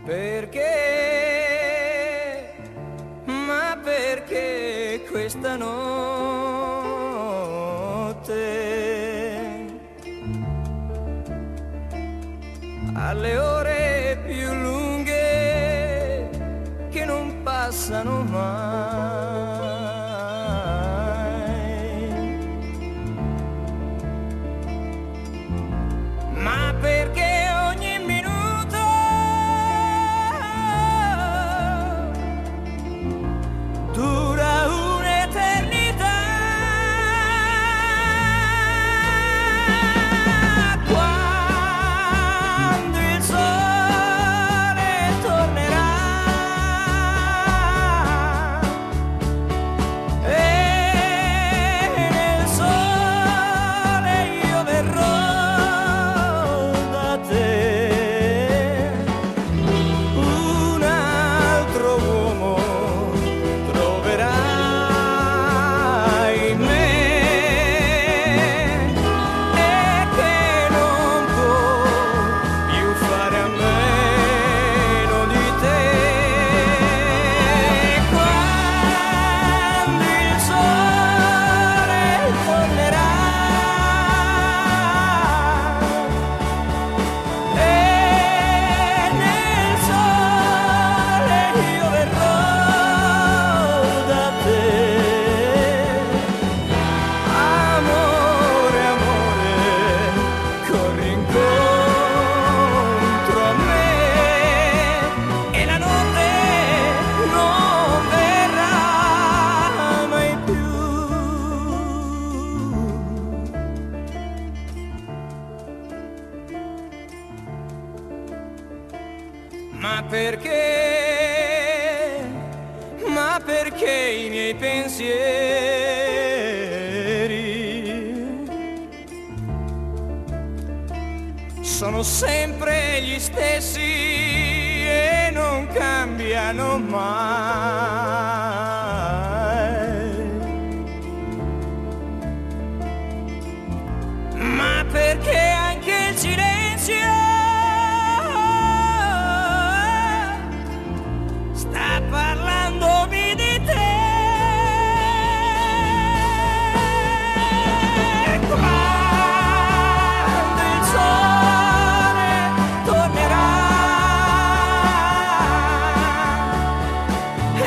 Perché, ma perché questa notte alle ore più lunghe che non passano mai? Ma perché ogni minuto dura un'eternità? Quando il sole tornerà e nel sole io verrò da te, un altro uomo troverai in me e che non può più fare a meno di te. Quando il sole tornerà e nel sole io verrò da te. Amore, amore, corri incontro a me e la notte non verrà mai più. Ma perché? Ma perché i miei pensieri sono sempre gli stessi e non cambiano mai? Ma perché anche il silenzio sta parlandomi di te? Quando il sole tornerà e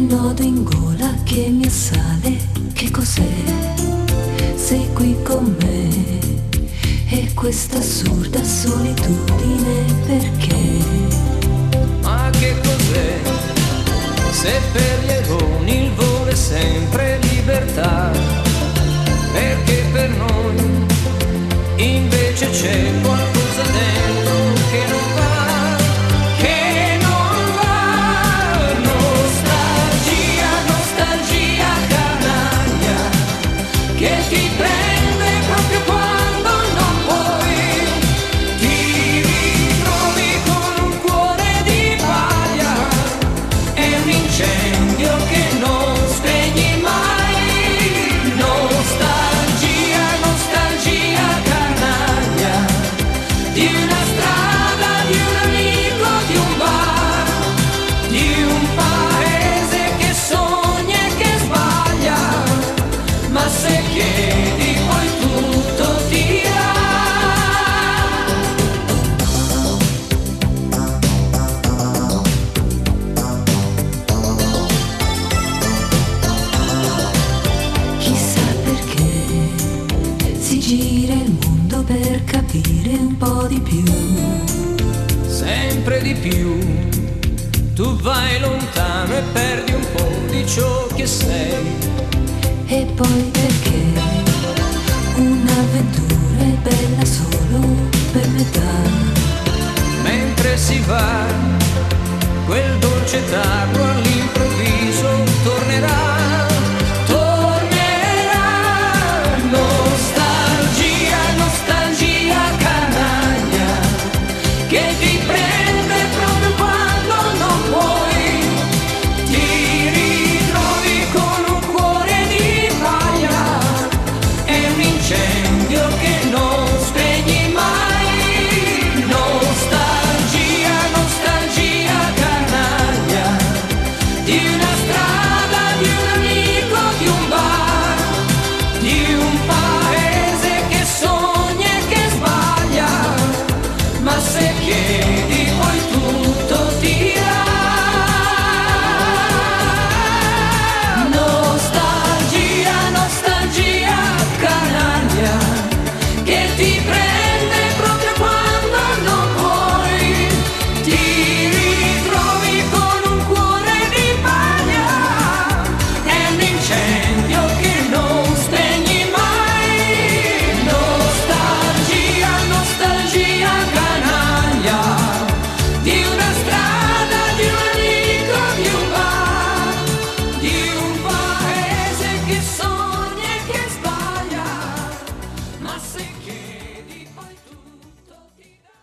quel nodo in gola che mi assale, che cos'è? Sei qui con me e questa assurda solitudine perché? Ma che cos'è? Se per gli eroni il volo è sempre libertà, perché per noi invece c'è qualcosa dentro che non va, che non va. Nostalgia, nostalgia canaglia, che ti prende proprio quando non vuoi, ti ritrovi con un cuore di paglia, è un incendio che non spegni mai. Nostalgia, nostalgia canaglia, di una strada, di un amico, di un bar, di un paese che sogna e che sbaglia, ma se chiedi poi tutto ti dà. Chissà perché si gira il mondo per capire un po' di più. Sempre di più, tu vai lontano e perdi un po' di ciò che sei. E poi perché un'avventura è bella solo per metà. Mentre si va, quel dolce tarlo all'improvviso tornerà. Tornerà. Nostalgia, nostalgia canaglia, che ti prende proprio quando non vuoi, ti ritrovi con un cuore di paglia, è un incendio che non spegni mai. Nostalgia, nostalgia canaglia, di una strada, di un amico, di un bar, di un paese che sogna e che sbaglia, ma se chiedi poi tutto ti dà. Nostalgia, nostalgia canaglia, che ti prende proprio quando non vuoi, ti ritrovi con un cuore di paglia, è un incendio che non spegni mai. Nostalgia, nostalgia canaglia, di una strada, di un amico, di un bar, di un paese che sogna e che sbaglia, ma se chiedi poi tutto ti dà.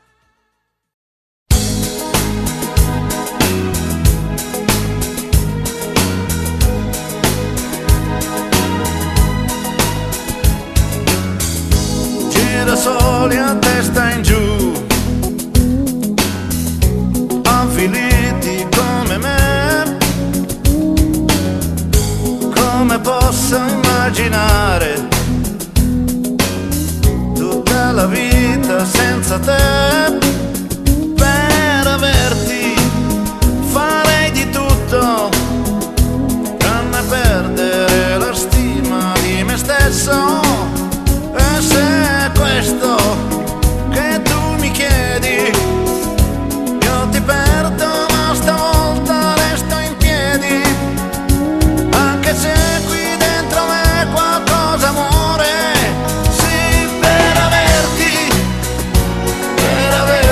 Girasoli a testa in giù, avviliti come me, come posso immaginare tutta la vita senza te? Per averti farei di tutto, tranne perdere la stima di me stesso. E se è questo che tu mi chiedi, io ti perdo, ma stavolta resto in piedi, anche se qui dentro me qualcosa muore. Sì, per averti, per averti.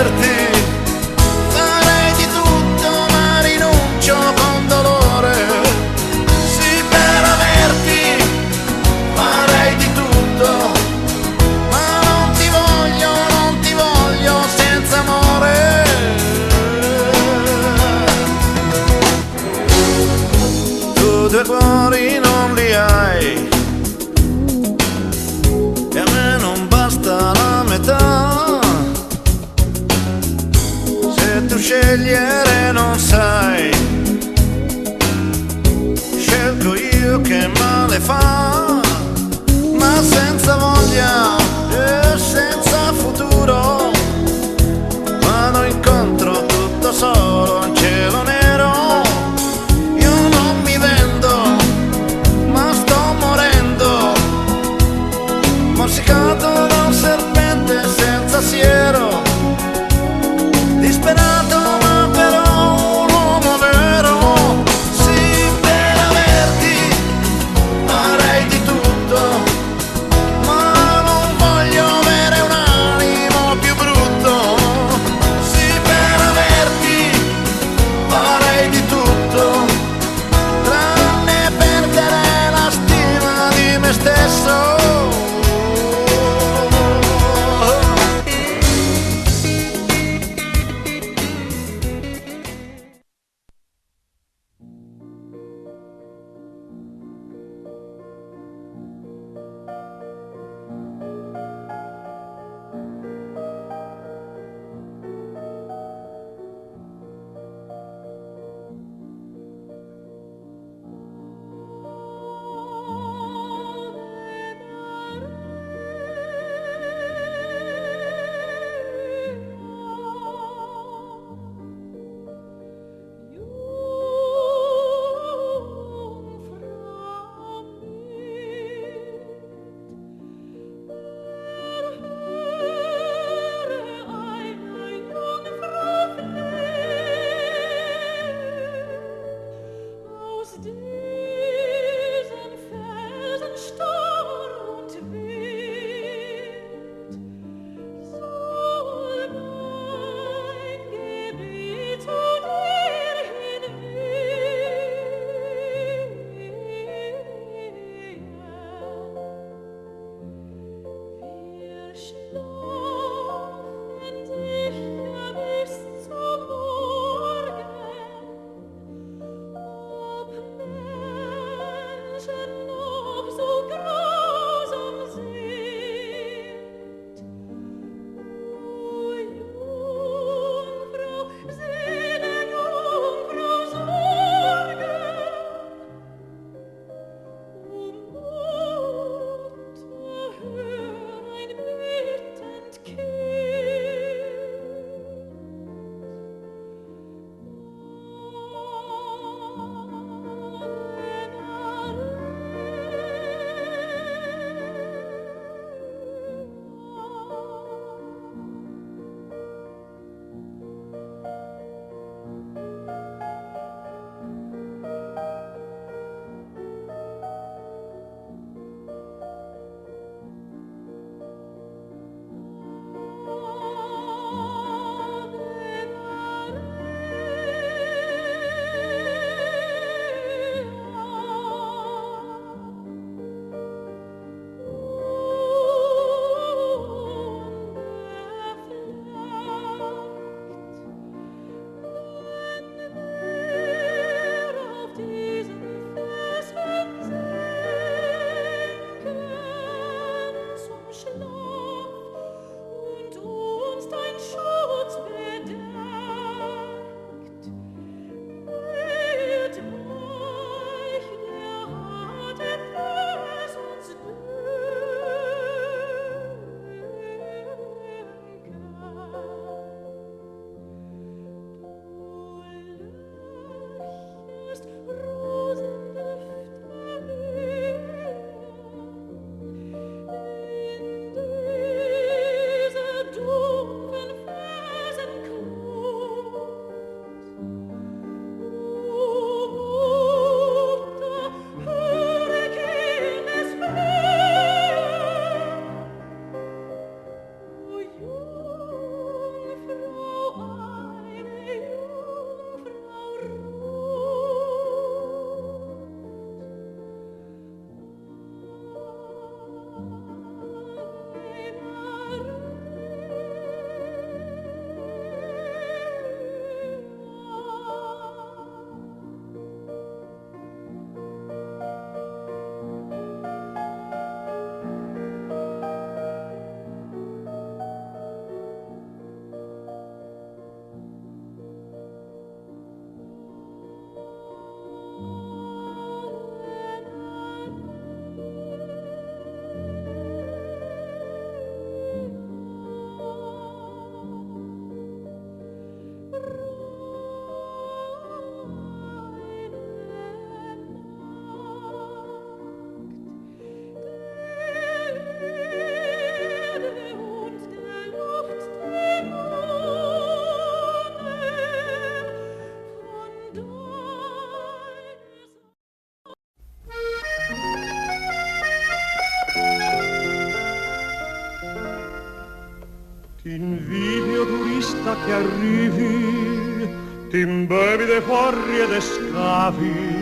che arrivi, ti imbevi de forri e de scavi,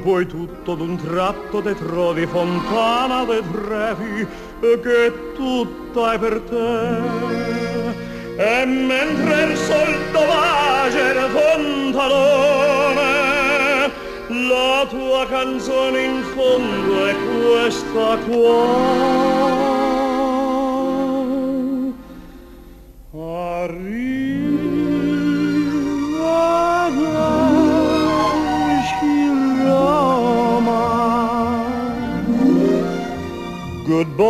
poi tutto d'un tratto te trovi fontana de trevi, che tutta è per te. E mentre il sol tovace il fontanone, la tua canzone in fondo è questa qua. Arriva darci Roma, goodbye,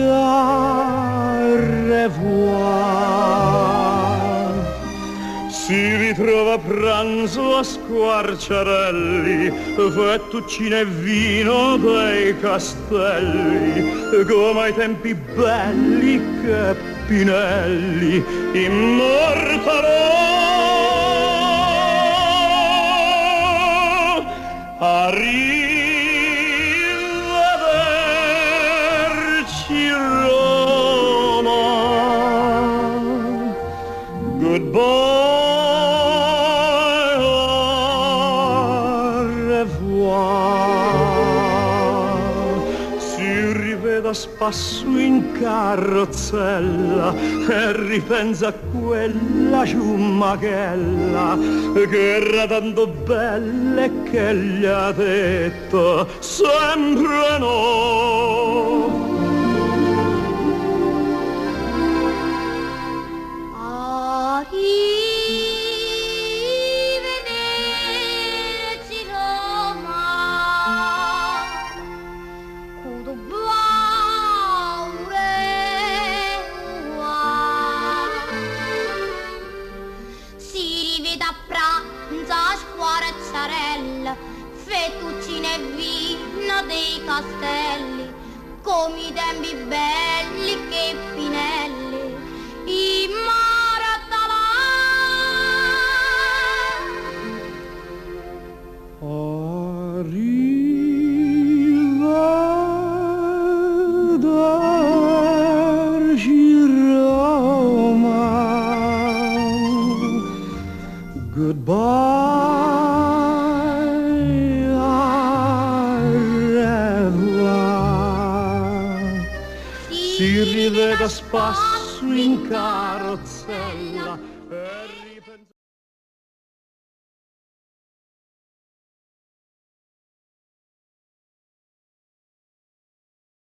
au revoir. Si ritrova a pranzo a Squarciarelli, fettuccine e vino dei castelli, come ai tempi belli che Pinelli immortalò. Arrivederci Roma, goodbye. Da spasso in carrozzella e ripensa a quella ciummachella che era tanto bella e che gli ha detto sempre no. Fettuccine e vino dei castelli, come i tempi belli che Pinelli immortalò. Arrivederci Roma, goodbye. Si riveda spasso in carrozza